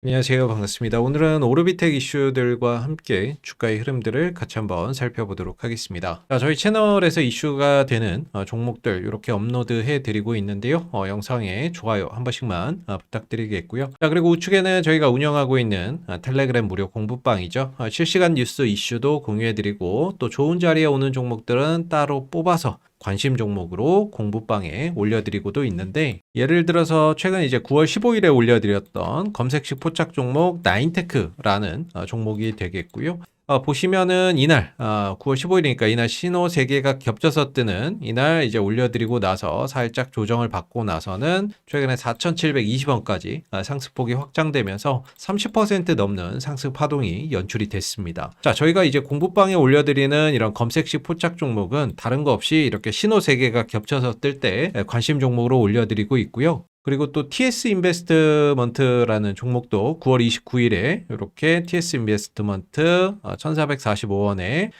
안녕하세요. 반갑습니다. 오늘은 오르비텍 이슈들과 함께 주가의 흐름들을 같이 한번 살펴보도록 하겠습니다. 자, 저희 채널에서 이슈가 되는 종목들 이렇게 업로드해 드리고 있는데요. 영상에 좋아요 한 번씩만 부탁드리겠고요. 자, 그리고 우측에는 저희가 운영하고 있는 텔레그램 무료 공부방이죠. 실시간 뉴스 이슈도 공유해 드리고 또 좋은 자리에 오는 종목들은 따로 뽑아서 관심 종목으로 공부방에 올려드리고도 있는데, 예를 들어서 최근 이제 9월 15일에 올려드렸던 검색식 포착 종목 나인테크라는 종목이 되겠고요. 보시면은 이날 9월 15일이니까 이날 신호 3개가 겹쳐서 뜨는 이날 이제 올려드리고 나서 살짝 조정을 받고 나서는 최근에 4,720원까지 상승폭이 확장되면서 30% 넘는 상승 파동이 연출이 됐습니다. 자, 저희가 이제 공부방에 올려드리는 이런 검색식 포착 종목은 다른 거 없이 이렇게 신호 3개가 겹쳐서 뜰 때 관심 종목으로 올려드리고 있고요. 그리고 또 TS 인베스트먼트라는 종목도 9월 29일에 이렇게 TS 인베스트먼트 1,445원에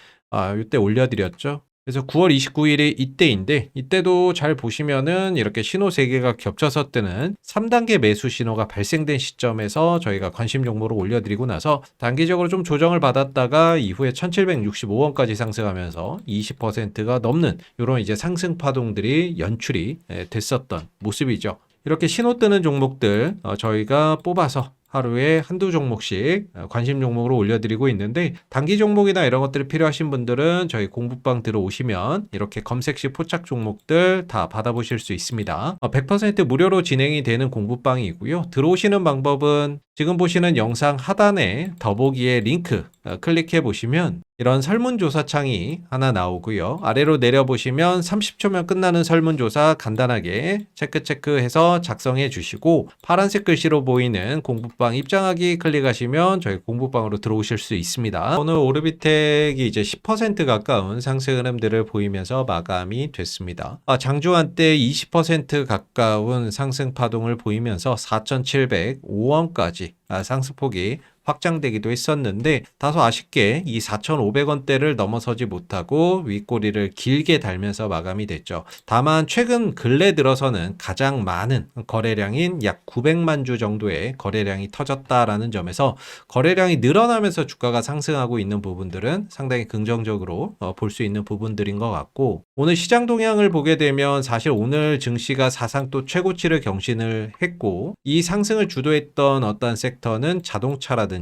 이때 올려드렸죠. 그래서 9월 29일이 이때인데, 이때도 잘 보시면은 이렇게 신호 3개가 겹쳐서 뜨는 3단계 매수 신호가 발생된 시점에서 저희가 관심 종목으로 올려드리고 나서 단기적으로 좀 조정을 받았다가 이후에 1,765원까지 상승하면서 20%가 넘는 이런 이제 상승 파동들이 연출이 됐었던 모습이죠. 이렇게 신호 뜨는 종목들 저희가 뽑아서 하루에 한두 종목씩 관심 종목으로 올려드리고 있는데, 단기 종목이나 이런 것들이 필요하신 분들은 저희 공부방 들어오시면 이렇게 검색식 포착 종목들 다 받아보실 수 있습니다. 100% 무료로 진행이 되는 공부방이고요. 들어오시는 방법은 지금 보시는 영상 하단에 더보기에 링크 클릭해 보시면 이런 설문조사 창이 하나 나오고요. 아래로 내려보시면 30초면 끝나는 설문조사 간단하게 체크해서 작성해 주시고, 파란색 글씨로 보이는 공부방 입장하기 클릭하시면 저희 공부방으로 들어오실 수 있습니다. 오늘 오르비텍이 이제 10% 가까운 상승 흐름들을 보이면서 마감이 됐습니다. 장주 한때 20% 가까운 상승 파동을 보이면서 4,705원까지 상승폭이 확장되기도 했었는데, 다소 아쉽게 이 4,500원대를 넘어서지 못하고 윗꼬리를 길게 달면서 마감이 됐죠. 다만 최근 근래 들어서는 가장 많은 거래량인 약 900만 주 정도의 거래량이 터졌다라는 점에서 거래량이 늘어나면서 주가가 상승하고 있는 부분들은 상당히 긍정적으로 볼 수 있는 부분들인 것 같고, 오늘 시장 동향을 보게 되면 사실 오늘 증시가 사상 또 최고치를 경신을 했고, 이 상승을 주도했던 어떤 섹터는 자동차라든지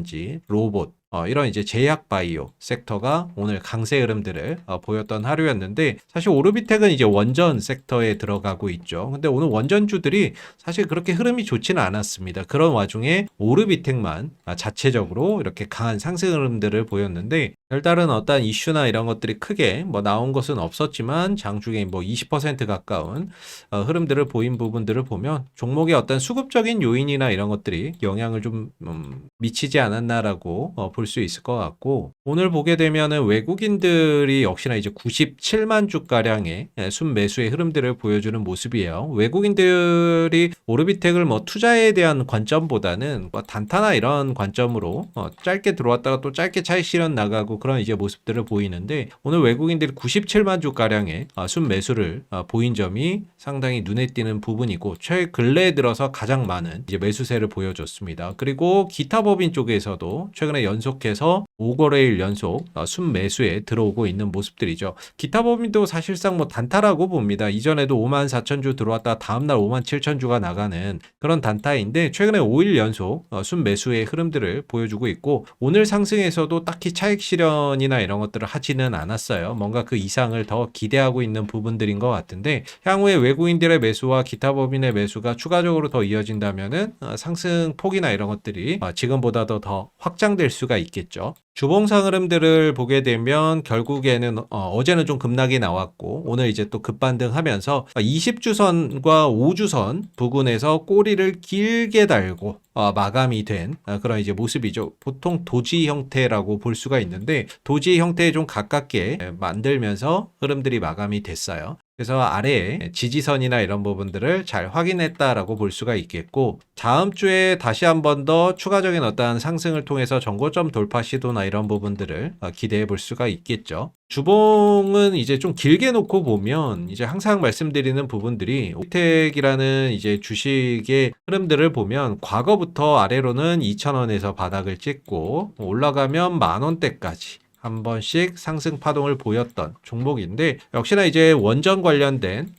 로봇, 이런 이제 제약 바이오 섹터가 오늘 강세 흐름들을 보였던 하루였는데, 사실 오르비텍은 이제 원전 섹터에 들어가고 있죠. 근데 오늘 원전주들이 사실 그렇게 흐름이 좋지는 않았습니다. 그런 와중에 오르비텍만 자체적으로 이렇게 강한 상승 흐름들을 보였는데, 별다른 어떤 이슈나 이런 것들이 크게 나온 것은 없었지만 장중에 20% 가까운 흐름들을 보인 부분들을 보면 종목의 어떤 수급적인 요인이나 이런 것들이 영향을 좀 미치지 않았나라고 볼 수 있을 것 같고, 오늘 보게 되면은 외국인들이 역시나 이제 97만 주가량의 순매수의 흐름들을 보여주는 모습이에요. 외국인들이 오르비텍을 투자에 대한 관점보다는 단타나 이런 관점으로 짧게 들어왔다가 또 짧게 차익 실현 나가고 그런 이제 모습들을 보이는데, 오늘 외국인들이 97만 주가량의 순매수를 보인 점이 상당히 눈에 띄는 부분이고, 최근래에 들어서 가장 많은 이제 매수세를 보여줬습니다. 그리고 기타 법인 쪽에서도 최근에 연속해서 5거래일 연속 순매수에 들어오고 있는 모습들이죠. 기타 법인도 사실상 단타라고 봅니다. 이전에도 54,000주 들어왔다가 다음날 57,000주가 나가는 그런 단타인데, 최근에 5일 연속 순매수의 흐름들을 보여주고 있고, 오늘 상승에서도 딱히 차익 실현이나 이런 것들을 하지는 않았어요. 뭔가 그 이상을 더 기대하고 있는 부분들인 것 같은데, 향후에 외국인들의 매수와 기타 법인의 매수가 추가적으로 더 이어진다면은 상승 폭이나 이런 것들이 지금보다도 더 확장될 수가 있겠죠. 주봉상 흐름들을 보게 되면 결국에는 어제는 좀 급락이 나왔고, 오늘 이제 또 급반등하면서 20주선과 5주선 부근에서 꼬리를 길게 달고 마감이 된 그런 이제 모습이죠. 보통 도지 형태라고 볼 수가 있는데, 도지 형태에 좀 가깝게 만들면서 흐름들이 마감이 됐어요. 그래서 아래에 지지선이나 이런 부분들을 잘 확인했다라고 볼 수가 있겠고, 다음 주에 다시 한 번 더 추가적인 어떠한 상승을 통해서 정고점 돌파 시도나 이런 부분들을 기대해 볼 수가 있겠죠. 주봉은 이제 좀 길게 놓고 보면 이제 항상 말씀드리는 부분들이, 오비텍이라는 이제 주식의 흐름들을 보면 과거부터 아래로는 2,000원에서 바닥을 찍고 올라가면 10,000원대까지 한 번씩 상승 파동을 보였던 종목인데, 역시나 이제 원전 관련된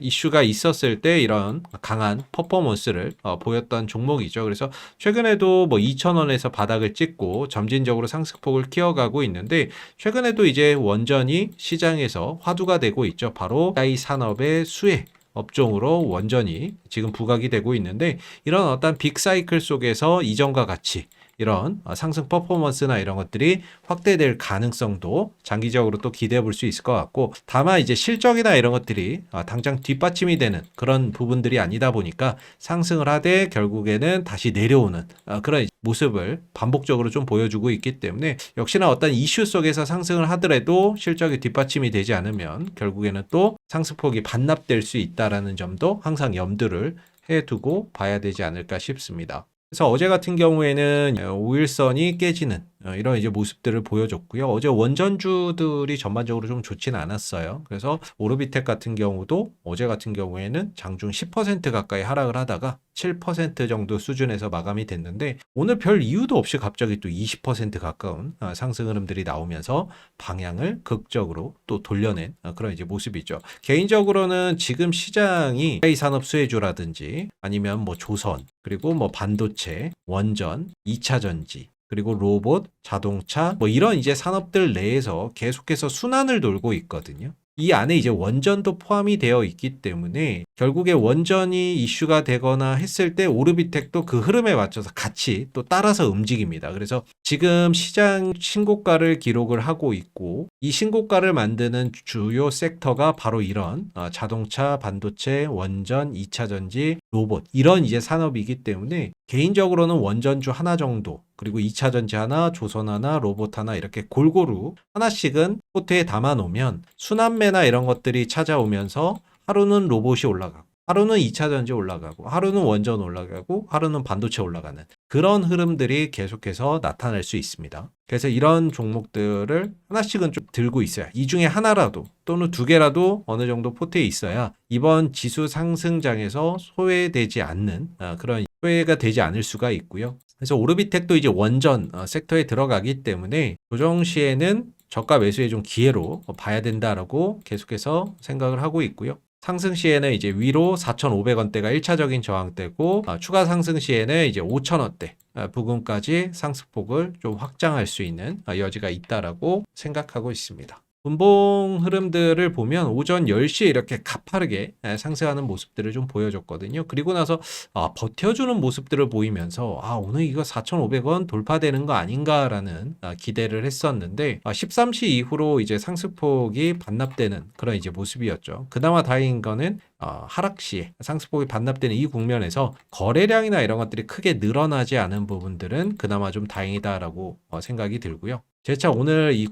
이슈가 있었을 때 이런 강한 퍼포먼스를 보였던 종목이죠. 그래서 최근에도 뭐 2,000원에서 바닥을 찍고 점진적으로 상승폭을 키워가고 있는데, 최근에도 이제 원전이 시장에서 화두가 되고 있죠. 바로 AI 산업의 수혜 업종으로 원전이 지금 부각이 되고 있는데, 이런 어떤 빅사이클 속에서 이전과 같이 이런 상승 퍼포먼스나 이런 것들이 확대될 가능성도 장기적으로 또 기대해 볼 수 있을 것 같고, 다만 이제 실적이나 이런 것들이 당장 뒷받침이 되는 그런 부분들이 아니다 보니까 상승을 하되 결국에는 다시 내려오는 그런 모습을 반복적으로 좀 보여주고 있기 때문에, 역시나 어떤 이슈 속에서 상승을 하더라도 실적이 뒷받침이 되지 않으면 결국에는 또 상승폭이 반납될 수 있다라는 점도 항상 염두를 해두고 봐야 되지 않을까 싶습니다. 그래서 어제 같은 경우에는 5일선이 깨지는 이런 이제 모습들을 보여줬고요. 어제 원전주들이 전반적으로 좀 좋지는 않았어요. 그래서 오르비텍 같은 경우도 어제 같은 경우에는 장중 10% 가까이 하락을 하다가 7% 정도 수준에서 마감이 됐는데, 오늘 별 이유도 없이 갑자기 또 20% 가까운 상승 흐름들이 나오면서 방향을 극적으로 또 돌려낸 그런 이제 모습이죠. 개인적으로는 지금 시장이 AI 산업 수혜주라든지 아니면 뭐 조선, 그리고 뭐 반도체, 원전, 2차 전지, 그리고 로봇, 자동차, 뭐 이런 이제 산업들 내에서 계속해서 순환을 돌고 있거든요. 이 안에 이제 원전도 포함이 되어 있기 때문에 결국에 원전이 이슈가 되거나 했을 때 오르비텍도 그 흐름에 맞춰서 같이 또 따라서 움직입니다. 그래서 지금 시장 신고가를 기록을 하고 있고, 이 신고가를 만드는 주요 섹터가 바로 이런 자동차, 반도체, 원전, 2차 전지, 로봇 이런 이제 산업이기 때문에, 개인적으로는 원전주 하나 정도, 그리고 2차 전지 하나, 조선 하나, 로봇 하나 이렇게 골고루 하나씩은 포트에 담아 놓으면 순환매나 이런 것들이 찾아오면서 하루는 로봇이 올라가고, 하루는 2차 전지 올라가고, 하루는 원전 올라가고, 하루는 반도체 올라가는 그런 흐름들이 계속해서 나타날 수 있습니다. 그래서 이런 종목들을 하나씩은 좀 들고 있어야, 이 중에 하나라도 또는 두 개라도 어느 정도 포트에 있어야 이번 지수 상승장에서 소외되지 않는 그런 소외가 되지 않을 수가 있고요. 그래서 오르비텍도 이제 원전 섹터에 들어가기 때문에 조정 시에는 저가 매수의 좀 기회로 봐야 된다라고 계속해서 생각을 하고 있고요. 상승 시에는 이제 위로 4,500원대가 1차적인 저항대고, 추가 상승 시에는 이제 5,000원대 부근까지 상승폭을 좀 확장할 수 있는 여지가 있다라고 생각하고 있습니다. 분봉 흐름들을 보면 오전 10시에 이렇게 가파르게 상승하는 모습들을 좀 보여줬거든요. 그리고 나서 버텨주는 모습들을 보이면서 오늘 이거 4,500원 돌파되는 거 아닌가라는 기대를 했었는데, 13시 이후로 이제 상승폭이 반납되는 그런 이제 모습이었죠. 그나마 다행인 거는 하락 시에 상승폭이 반납되는 이 국면에서 거래량이나 이런 것들이 크게 늘어나지 않은 부분들은 그나마 좀 다행이다라고 생각이 들고요. 재차 오늘 이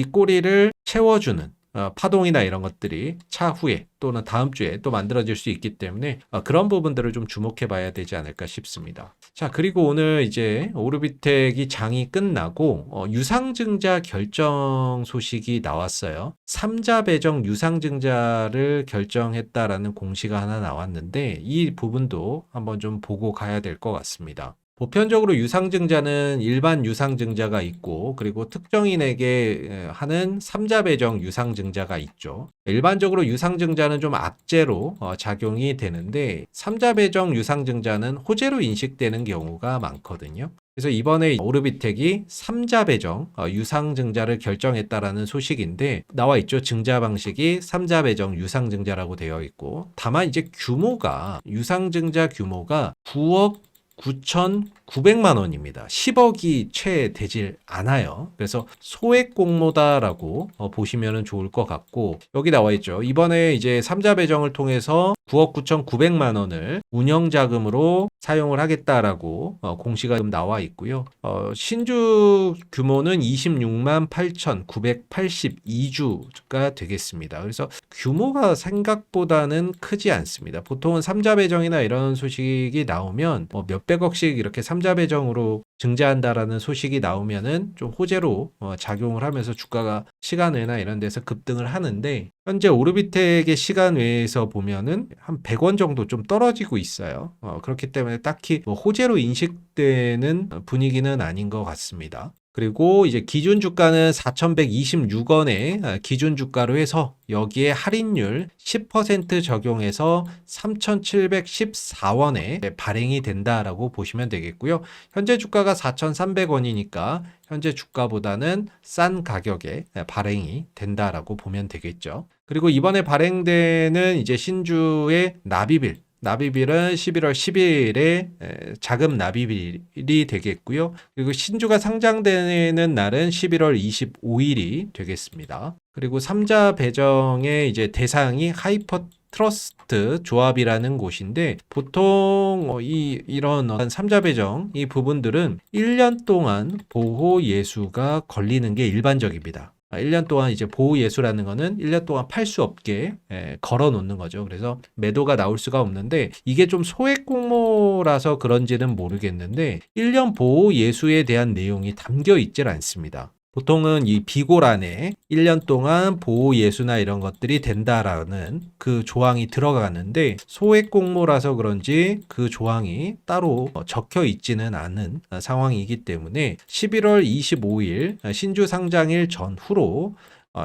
꼬리를 채워주는 파동이나 이런 것들이 차후에 또는 다음 주에 또 만들어질 수 있기 때문에 그런 부분들을 좀 주목해 봐야 되지 않을까 싶습니다. 자, 그리고 오늘 이제 오르비텍이 장이 끝나고 유상증자 결정 소식이 나왔어요. 3자 배정 유상증자를 결정했다라는 공시가 하나 나왔는데, 이 부분도 한번 좀 보고 가야 될 것 같습니다. 보편적으로 유상증자는 일반 유상증자가 있고, 그리고 특정인에게 하는 3자 배정 유상증자가 있죠. 일반적으로 유상증자는 좀 악재로 작용이 되는데, 3자 배정 유상증자는 호재로 인식되는 경우가 많거든요. 그래서 이번에 오르비텍이 3자 배정 유상증자를 결정했다라는 소식인데, 나와 있죠. 증자 방식이 3자 배정 유상증자라고 되어 있고, 다만 이제 유상증자 규모가 9억 9,900만 원입니다. 10억이 채 되질 않아요. 그래서 소액 공모다라고 보시면 좋을 것 같고, 여기 나와 있죠. 이번에 이제 3자 배정을 통해서 9억 9,900만 원을 운영 자금으로 사용을 하겠다라고 공시가 좀 나와 있고요. 신주 규모는 26만 8,982주가 되겠습니다. 그래서 규모가 생각보다는 크지 않습니다. 보통은 삼자 배정이나 이런 소식이 나오면 뭐 몇백억씩 이렇게 삼자 배정으로 증자한다라는 소식이 나오면은 좀 호재로 작용을 하면서 주가가 시간외나 이런 데서 급등을 하는데, 현재 오르비텍의 시간외에서 보면은 한 100원 정도 좀 떨어지고 있어요. 그렇기 때문에 딱히 뭐 호재로 인식되는 분위기는 아닌 것 같습니다. 그리고 이제 기준 주가는 4,126원에 기준 주가로 해서 여기에 할인율 10% 적용해서 3,714원에 발행이 된다라고 보시면 되겠고요. 현재 주가가 4,300원이니까 현재 주가보다는 싼 가격에 발행이 된다라고 보면 되겠죠. 그리고 이번에 발행되는 이제 신주의 나비빌은 11월 10일에 자금 나비빌이 되겠고요. 그리고 신주가 상장되는 날은 11월 25일이 되겠습니다. 그리고 삼자 배정의 이제 대상이 하이퍼 트러스트 조합이라는 곳인데, 보통 이런 삼자 배정 이 부분들은 1년 동안 보호 예수가 걸리는 게 일반적입니다. 1년 동안 이제 보호 예수라는 거는 1년 동안 팔 수 없게 걸어 놓는 거죠. 그래서 매도가 나올 수가 없는데, 이게 좀 소액 공모라서 그런지는 모르겠는데 1년 보호 예수에 대한 내용이 담겨 있질 않습니다. 보통은 이 비고란에 1년 동안 보호 예수나 이런 것들이 된다라는 그 조항이 들어가는데, 소액 공모라서 그런지 그 조항이 따로 적혀 있지는 않은 상황이기 때문에 11월 25일 신주 상장일 전후로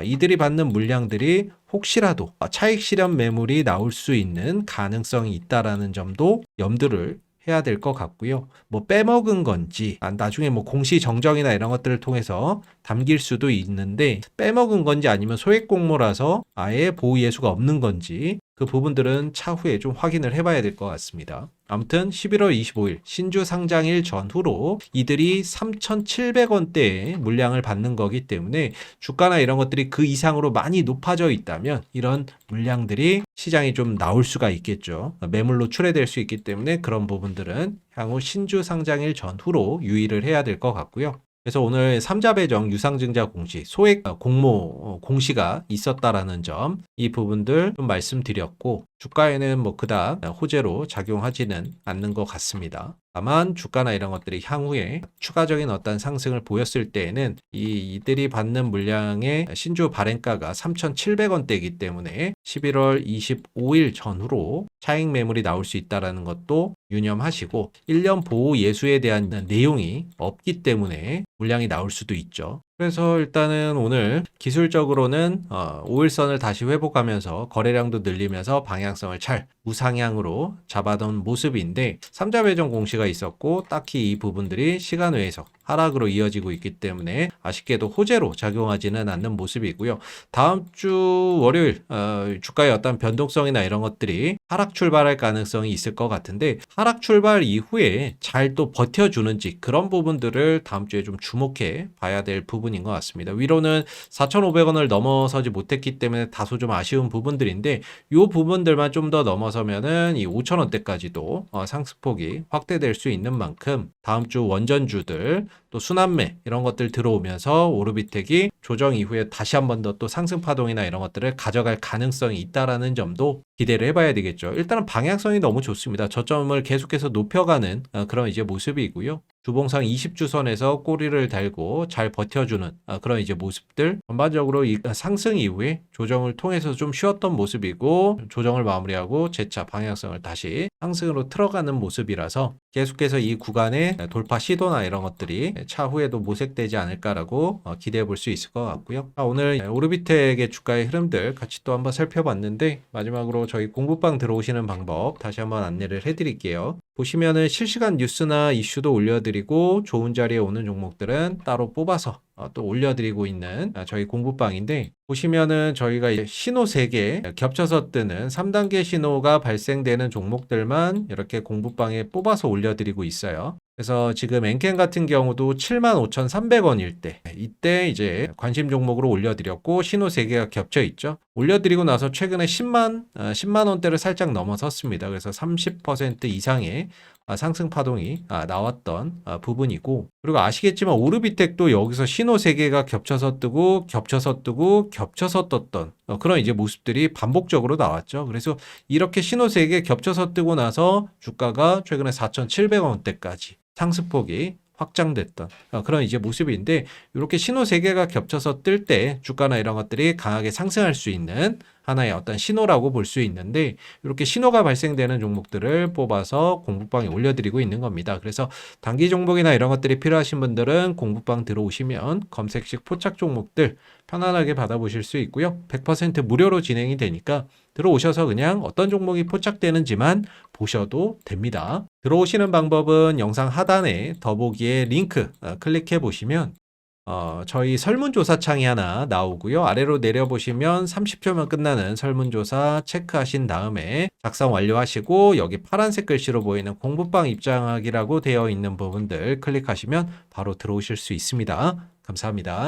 이들이 받는 물량들이 혹시라도 차익 실현 매물이 나올 수 있는 가능성이 있다라는 점도 염두를 해야 될 것 같고요. 뭐 빼먹은 건지 나중에 뭐 공시 정정이나 이런 것들을 통해서 담길 수도 있는데, 빼먹은 건지 아니면 소액 공모라서 아예 보호 예수가 없는 건지 그 부분들은 차후에 좀 확인을 해봐야 될 것 같습니다. 아무튼 11월 25일 신주 상장일 전후로 이들이 3,700원대의 물량을 받는 거기 때문에 주가나 이런 것들이 그 이상으로 많이 높아져 있다면 이런 물량들이 시장에 좀 나올 수가 있겠죠. 매물로 출회될 수 있기 때문에 그런 부분들은 향후 신주 상장일 전후로 유의를 해야 될 것 같고요. 그래서 오늘 삼자 배정 유상증자 공시, 소액 공모 공시가 있었다라는 점, 이 부분들 좀 말씀드렸고, 주가에는 뭐 그닥 호재로 작용하지는 않는 것 같습니다. 다만 주가나 이런 것들이 향후에 추가적인 어떤 상승을 보였을 때에는 이들이 받는 물량의 신주 발행가가 3,700원대이기 때문에 11월 25일 전후로 차익 매물이 나올 수 있다는 것도 유념하시고, 1년 보호 예수에 대한 내용이 없기 때문에 물량이 나올 수도 있죠. 그래서 일단은 오늘 기술적으로는 5일선을 다시 회복하면서 거래량도 늘리면서 방향성을 잘 우상향으로 잡아둔 모습인데, 삼자 배정 공시가 있었고 딱히 이 부분들이 시간 외에서 하락으로 이어지고 있기 때문에 아쉽게도 호재로 작용하지는 않는 모습이고요. 다음 주 월요일 주가의 어떤 변동성이나 이런 것들이 하락 출발할 가능성이 있을 것 같은데, 하락 출발 이후에 잘 또 버텨주는지 그런 부분들을 다음 주에 좀 주목해 봐야 될 부분인 것 같습니다. 위로는 4,500원을 넘어서지 못했기 때문에 다소 좀 아쉬운 부분들인데, 이 부분들만 좀 더 넘어서면은 이 5,000원대까지도 상승폭이 확대될 수 있는 만큼 다음 주 원전주들 또 순환매 이런 것들 들어오면서 오르비텍이 조정 이후에 다시 한 번 더 또 상승 파동이나 이런 것들을 가져갈 가능성이 있다라는 점도 기대를 해봐야 되겠죠. 일단은 방향성이 너무 좋습니다. 저점을 계속해서 높여가는 그런 이제 모습이고요. 주봉상 20주선에서 꼬리를 달고 잘 버텨주는 그런 이제 모습들, 전반적으로 이 상승 이후에 조정을 통해서 좀 쉬었던 모습이고, 조정을 마무리하고 재차 방향성을 다시 상승으로 틀어가는 모습이라서 계속해서 이 구간의 돌파 시도나 이런 것들이 차후에도 모색되지 않을까라고 기대해 볼 수 있을 것 같고요. 오늘 오르비텍의 주가의 흐름들 같이 또 한번 살펴봤는데, 마지막으로 저희 공부방 들어오시는 방법 다시 한번 안내를 해드릴게요. 보시면은 실시간 뉴스나 이슈도 올려드리고, 좋은 자리에 오는 종목들은 따로 뽑아서 또 올려드리고 있는 저희 공부방인데, 보시면은 저희가 이제 신호 3개 겹쳐서 뜨는 3단계 신호가 발생되는 종목들만 이렇게 공부방에 뽑아서 올려드리고 있어요. 그래서 지금 엔캔 같은 경우도 75,300원일 때, 이때 이제 관심 종목으로 올려드렸고 신호 3개가 겹쳐 있죠. 올려드리고 나서 최근에 10만 원대를 살짝 넘어섰습니다. 그래서 30% 이상의 상승 파동이 나왔던 부분이고, 그리고 아시겠지만 오르비텍도 여기서 신호 3개가 겹쳐서 뜨고 겹쳐서 뜨고 겹쳐서 떴던 그런 이제 모습들이 반복적으로 나왔죠. 그래서 이렇게 신호 3개 겹쳐서 뜨고 나서 주가가 최근에 4,700원대까지 상승폭이 확장됐던 그런 이제 모습인데, 이렇게 신호 3개가 겹쳐서 뜰 때 주가나 이런 것들이 강하게 상승할 수 있는 하나의 어떤 신호라고 볼 수 있는데, 이렇게 신호가 발생되는 종목들을 뽑아서 공부방에 올려드리고 있는 겁니다. 그래서 단기 종목이나 이런 것들이 필요하신 분들은 공부방 들어오시면 검색식 포착 종목들 편안하게 받아보실 수 있고요. 100% 무료로 진행이 되니까 들어오셔서 그냥 어떤 종목이 포착되는지만 보셔도 됩니다. 들어오시는 방법은 영상 하단에 더보기에 링크 클릭해 보시면 저희 설문조사 창이 하나 나오고요. 아래로 내려보시면 30초면 끝나는 설문조사 체크하신 다음에 작성 완료하시고, 여기 파란색 글씨로 보이는 공부방 입장하기라고 되어 있는 부분들 클릭하시면 바로 들어오실 수 있습니다. 감사합니다.